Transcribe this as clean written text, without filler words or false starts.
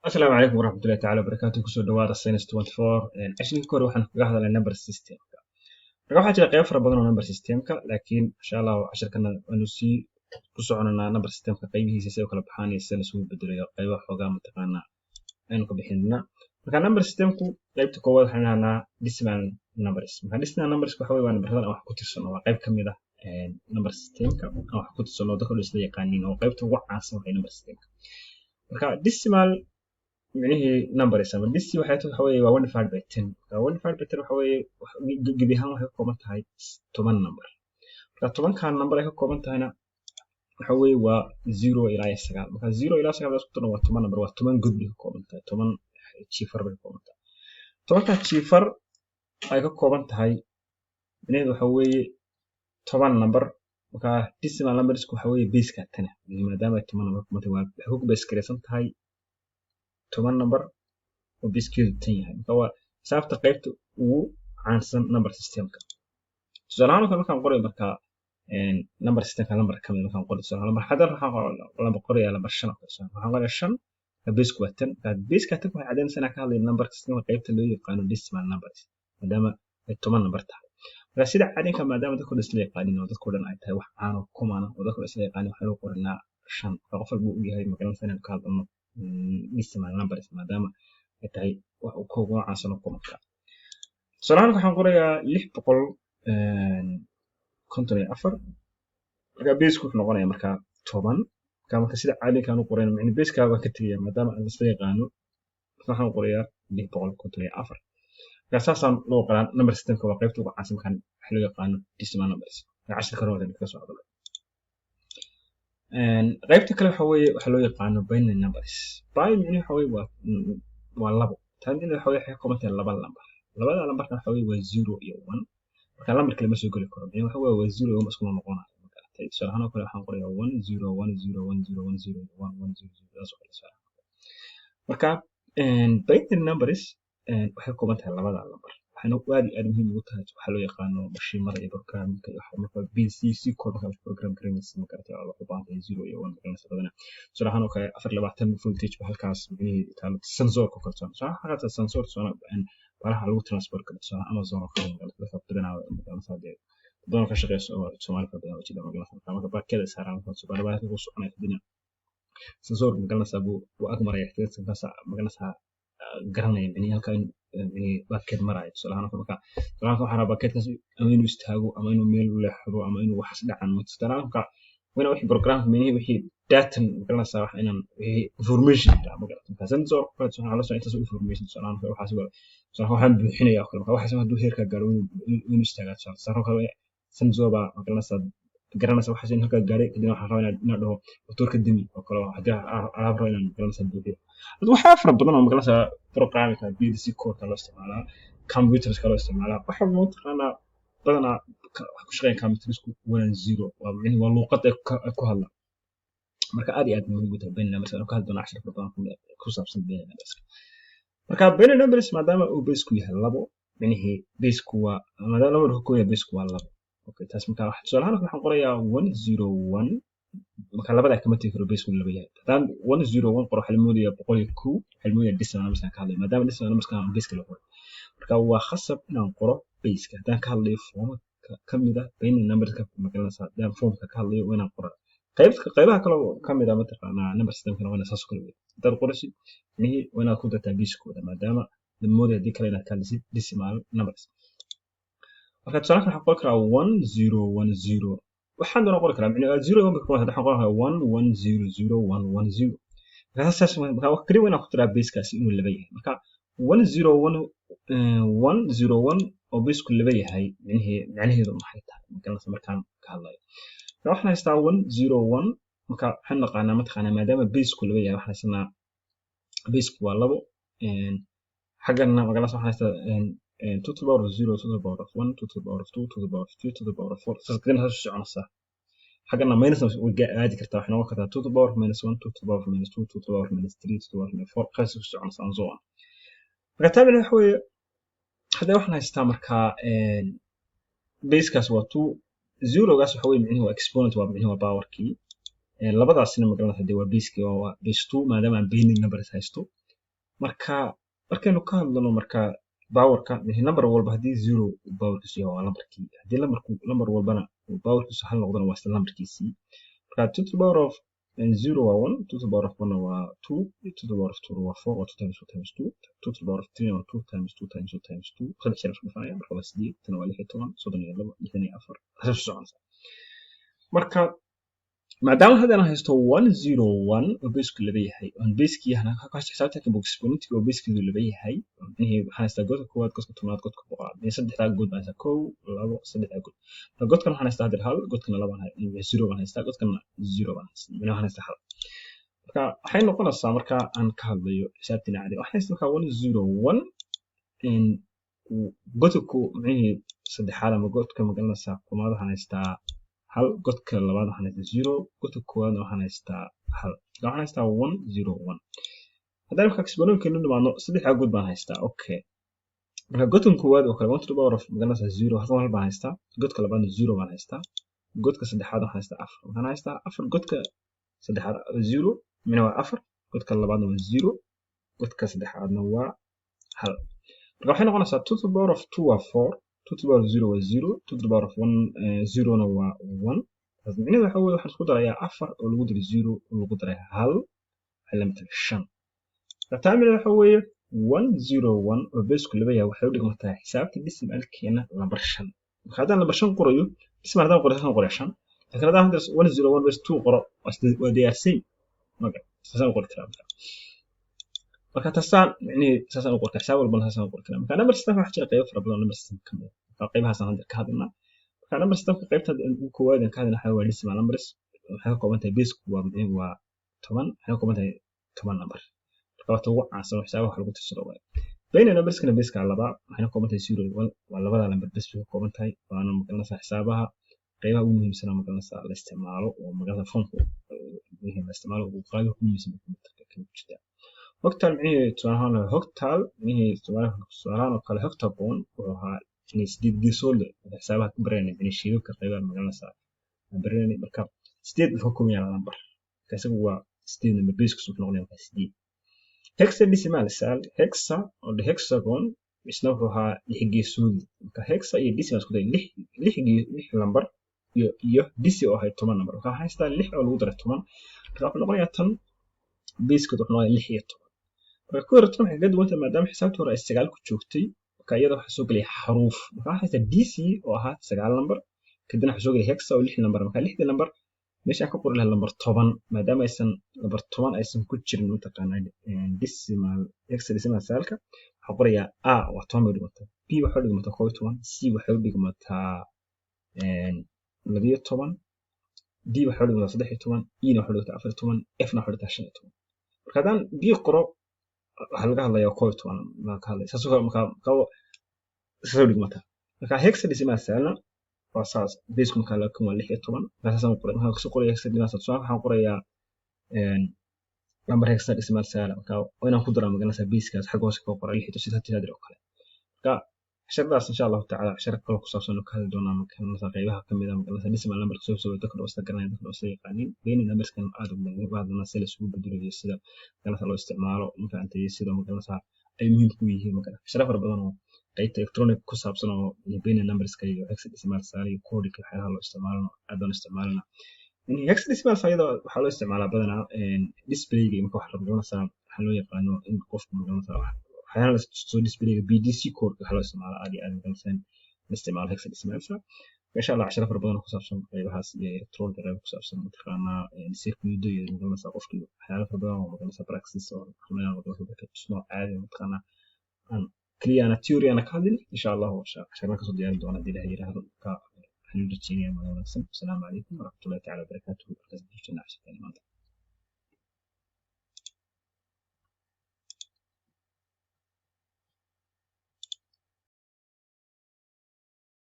السلام عليكم ورحمة الله تعالى وبركاته كسو دواada Science 24 casharkii hore waxaan kaga hadalnay number systemka marka waxaa jira qaybo fara badan oo number systemka laakiin insha Allah casharkana waanu sii ku soconanaa number systemka qaybihiisa sidoo kala baxaan iyo sida la isugu bedelayo qaybo xoogaa mataqaana aynu ka bixinna marka number systemku qaybta koowaad waxaan nahnaa decimal numbers marka decimal numbers waxa weeye waa nambarada wax ku tirsano waa qayb kamid ah number systemka wax ku tirsano dadka isla yaqaaniin oo qaybta ugu caansan waa number systemka marka decimal micnihii numbers ama disi waxay tahay waa 1 divided by 10 marka 1 divided by 10 waxa weeye gebi ahaan waxay ka kooban tahay 10 number marka 10 ka number ay ka kooban tahayna waxa weeye waa 0 ilaa 9 marka 0 ilaa 9 isku dar waa 10 number waa 10 god bay ka kooban tahay 10 cifar bay ka kooban tahay 10 ka cifar ay ka kooban tahay micnaheedu waxa weeye 10 number marka decimal numbers waxa weeye base ka 10 maadaama 10 number waxay ku base gareysan tahay 10 number oo biskeedu 10 yahay marka waa xisaabta qaybta ugu caansan number systemka tusaalahaan markaan qoray marka number systemka number kamid markaan qoray tusaalahaan number hadda waxaan qoray number 5 waxaan qoray 5 ka base waa 10 ka base ka 10 waxay cadeynaysaa ka hadlay number systemka qaybta loo yaqaano decimal numbers maadaama ay 10 number tahay marka sida cadeynka maadaama dadku isla yaqaaniin oo dadku dhan ay tahay wax caan oo common oo dadku isla yaqaaniin waxa loo qoranaa 5 qof walba uu yahay magalan sanad ka hadlano decimal numbers maadaama ay tahay wax uu kooban caansan ku marka salaam waxaan qorayaa 654 marka base ku noqonaya marka 10 marka sida caadiga aan u qorayno macna base ka waa ka tagaya maadaama aan isla yaqaano waxaan qorayaa 654 marka saasaan loo qoran number systemka waa qaybta ugu caansan kan wax loo yaqaano decimal numbers casharka hore ka soo hadalay qaybta kale waxa loo yaqaano binary numbers binary waxa weeye waa labo tan waxa weeye waxay ka kooban tahay laba lambar labada lambarka waxa weeye waa 0 iyo 1 marka lambar kale ma soo gali karo waxa weeye waa 0 iyo 1 isku noqonayo marka tusaalahaan kale waxaan qorayaa 1 0 1 0 1 0 1 0 1 1 0 taas oo kale marka binary numbers waxay ka kooban tahay labada lambar waxayna aad muhiim ugu tahay waxa loo yaqaano mashiinada iyo programka iyo waxa marka BCC code marka program garanaysa marka taa loo baahan yahay 0 iyo 1 garanaysa badana suurahan oo kale 420 voltage ba halkaas micnaheedu taalo sensor ku kalsoon waxa sensor soo baraha lagu transport ka soo Amazon oo kale la qabtana marka saadee doon ka shaqeyso oo Soomaaliya badan oo jida marka baakada saaran oo soo baraha ku soconay kadina sensor magalanaysa buu ag maraya xitaa magalanaysa garanay in halkan baakad marayo tusaalahaan marka waxaan baakadkaas ama inuu istaago ama inuu meel u leexdo ama inuu wax dhacan tusaalahaan wana wixii programka meenihi wixii data magalanaysa wax inaan information magalanaysa sensor waxaan la soo intaas information tusaalahaan waxaan buuxinayaa waxa haduu heerka gaaro inuu istaago tusaalahaan sensor ba magalanaysa garanaysa waxa in halka gaaray kadib waxaan rabaa inaan dhaho motorka dimi oo kale hadii aan rabo inaan magalanaysa buuxiyo waxa fara badan oo magalanaysa programka BCC code loo isticmaalaa computers kale loo isticmaalaa waxa loo taqaana badana wax ku shaqeyn computersku 10 waa micni waa luqad ay ku hadla marka aad iyo aad muhiim u tahay binary numbers oo ka hadlana 10 badan ku saabsan binary numbers marka binary numbers maadaama uu base ku yahay labo micnihi base ku waa maadaama uu ku yahay base ku waa labo okay taas marka wax su'aalahan waxaan qorayaa 101 marka labada kama tagi karo base ku laba yahay hadaan 101 qoro xilmoodiya 102 xilmoodiya decimal numbers ka hadlay maadaama decimal numbers ka base ka loo qoro marka waa khasab inaan qoro base ka hadaan ka hadlayo form kamid ah binary numbers ka magalanaysa hadaan form ka hadlayo inaan qoro qaybaha kale kamid ah mataqaana number system kana wana saas kale hadaan qorasi nihi wana ku data base kooda maadaama moodi hadii kale inaad ka hadlaysid decimal numbers marka tusaale waxaan qori karaa 1010 waxaan doona qori karaa micnaheedu 0 1 waxaan qori karaa 1100 marka saas marka wax kaliya inaan ku tiraa base kaasi inuu laba yahay marka 101 oo base ku laba yahay micnaheedu maxay tahay magalanaysa markaan ka hadlayo waxaan haystaa 101 marka waxaan naqaanaa mataqaanaa maadaama base ku laba yahay waxaan haysanaa base ku waa labo xagana magalanaysa waxaan haystaa 2 to the power of 0 to the power of 1 to the power of 2 to the power of 3 to the power of 4 saskana hasu soconaysa xagana minus way aadi kartaa waxna waa kartaa 2 to the power of -1 2 to the power of -2 2 to the power of -3 to the power of -4 qaas ku soconaysa aan soo marka taabina waxa weeye hadda waxaan haystaa marka base kaas waa 2 0 gaas waxa weeye micnaheedu waa exponent waa micnaheedu waa power key labadaasina magalanaysa hadii waa base key waa base 2 maadaama aan binary numbers haysto marka markaynu ka hadlano marka powerka number walba haddii zero powerkiisu yahay waa lambarkii haddii lambar walbana powerkiisu hal noqdana waa isla lambarkiisii marka 2 to the power of 0 waa 1 2 to the power of 1 waa 2 2 to the power of 2 waa 4 waa 2 times 2 times 2 2 to the power of 3 waa 2 times 2 times 2 times 2 saddex jeer isku dhufanaya marka waa 8 tan waa 16 32 64 asas soconaysa marka maadaama haddana haysto 101 oo baseku laba yahay on basekii hana ka xisaabta ka box exponentiga oo basekiidu laba yahay waxaan haystaa godka koowaad godka tobnaad godka boqolaad saddexdaa god baan haystaa 1 2 saddexdaa god godkan waxaan haystaa hadda hal godkana laba baan 0 baan haystaa godkana 0 baan haystaa waxaan haystaa hal marka waxay noqonaysaa marka aan ka hadlayo xisaabtina caadi waxaan haystaa marka 101 in godku macnaheedu saddexaad ama godka magalanaysaa kumaad waxaan haystaa hal godka labaad waxaan haystaa 0 godka koowaad waxaan haystaa hal waxaan haystaa 101 haddana marka exponentiga nimaadno saddexdaa god baan haystaa okay marka godkan koowaad oo kale 1 to the power of magalanaysaa 0 halkan hal baan haystaa godka labaadna 0 baan haystaa godka saddexaad waxaan haystaa 4 waxaan haystaa 4 godka saddexaad 0 mina waa 4 godka labaadna waa 0 godka saddexaadna waa hal marka waxay noqonaysaa 2 to the power of 2 waa 4 2 to the power of 0 waa 0 2 to the power of 1 0 na waa 1 taas micnaheedu waxa weeye waxaan isku darayaa 4 oo lagu daray 0 oo lagu daray hal waxay la mid tahay 5 taamina waxa weeye 101 oo baseku laba yahay waxay u dhigmataa xisaabta decimalkeena lambar 5 marka haddaan lambar 5 qorayo decimal haddaan qorayo 5 laakiin haddaan 101 base 2 qoro waa diyaarsan marka saasaan qori karaa marka taasaan saasaan qori karaa xisaab walbana saasaan qori karaa marka number system waxa jira qaybo fara badan number system ka mid ah qaybahaas aan hadda ka hadlana marka number system qaybta ugu koowaad aan ka hadlana waxa waa decimal numbers waxay ka kooban tahay base waa 10 waxay ka kooban tahay 10 number marka waxa ugu caansan xisaabaha waxa lagu tirsado waa bayna numbers kana base ka laba waxay ka kooban tahay 0 waa labada number base ka kooban tahay waana magalanaysaa xisaabaha qaybaha ugu muhiimsan oo magalanaysaa la isticmaalo oo magalanaysaa foomka la isticmaalo ugu qaado ku muhiimsan ka jirta hogtaal micnaheedu tusaalahaan hogtaal micnaheedu tusaalahaan oo kale hogtagon wuxuu ahaa inay sideed geesood leh xisaabaha ku baranay inay sheegka qaybaha magalanaysaa baranay marka sideed wuxuu ku yaala number kaasigu waa sideed number base ku soo noqonaya waa sideed hexadecimal sal hexa oo hexagon isna wuxuu ahaa lix geesood marka hexa iyo decimal isku day lix number iyo deci oo ahay 10 number waxaa haystaa 6 oo lagu daray 10 marka wuxuu noqonayaa tan base ka wuxuu noqonayaa 6 iyo 10 marka ku horta waxay gad wanta maadaama xisaabta hore ay 9 ku joogtay marka iyada waxa soo galay xaruf waxaa haystaa dc oo ahaa 9 number kadibna waxa soo galay hexa oo 6 number marka 6 number meesha ka qori lahaa number 10 maadaama aysan number 10 aysan ku jirin mutaqaana decimal hexadecimal salka waxa qorayaa a waa 10 bay dhigmataa b waxa dhigmataa 11 c waxa dhigmataa 12 d waxa dhigmataa 13 e na waxa dhigmataa 14 f na waxa dhigmataa 15 marka hadaan b qoro waxa laga hadlayaa 11 ma ka hadlay saasoo soo dhigmata marka hexadecimal salna waa saas base kuma kala kuma 16 markaasaan qoray waxa soo qoray hexadecimal sal waxaan qorayaa number hexadecimal sal marka inaan ku daro magalanaysaa base kaas xag hoose ka qoray 16 sida tiradii oo kale marka shaqadaas insha Allah ta'ala shaqo kale ku saabsan oo ka hadli doonaa magalanaysaa qaybaha kamid ah magalanaysaa decimal number soo dadka dhawsta garanaya dadka dhawsta yaqaanin bayna numbers kan aad u muhiim ah hadana sida isugu bedelayo sida magalanaysaa loo isticmaalo inta antay sida magalanaysaa ay muhiim ku yihiin magalanaysaa shaqo fara badan oo qaybta electronic ku saabsan oo bayna numbers ka iyo hexadecimal sal iyo code ka waxyaalaha loo isticmaalo aadaan isticmaalna hexadecimal fayda waxa loo isticmaalaa badanaa display-ga marka wax la magalanaysaa waxa loo yaqaano in qofku magalanaysaa waxyaalaha soo display-ga BDC code waxa loo isticmaalaa aad iyo aad magalanaysaa isticmaal hexadecimal sal insha Allah shaqo fara badan oo ku saabsan qaybahaas iyo electronic ku saabsan mataqaana circuit iyo magalanaysaa qofkii waxyaalaha fara badan oo magalanaysaa practice oo xubnaha wadada ka tusno caadi mataqaana aan kaliya ana theory ana ka hadlin insha Allah shaqada ka soo diyaarin doona hadii la yiraahdo ka xiriir jiray ma wanaagsan. Assalamu alaykum wa rahmatullahi ta'ala wa barakatuh.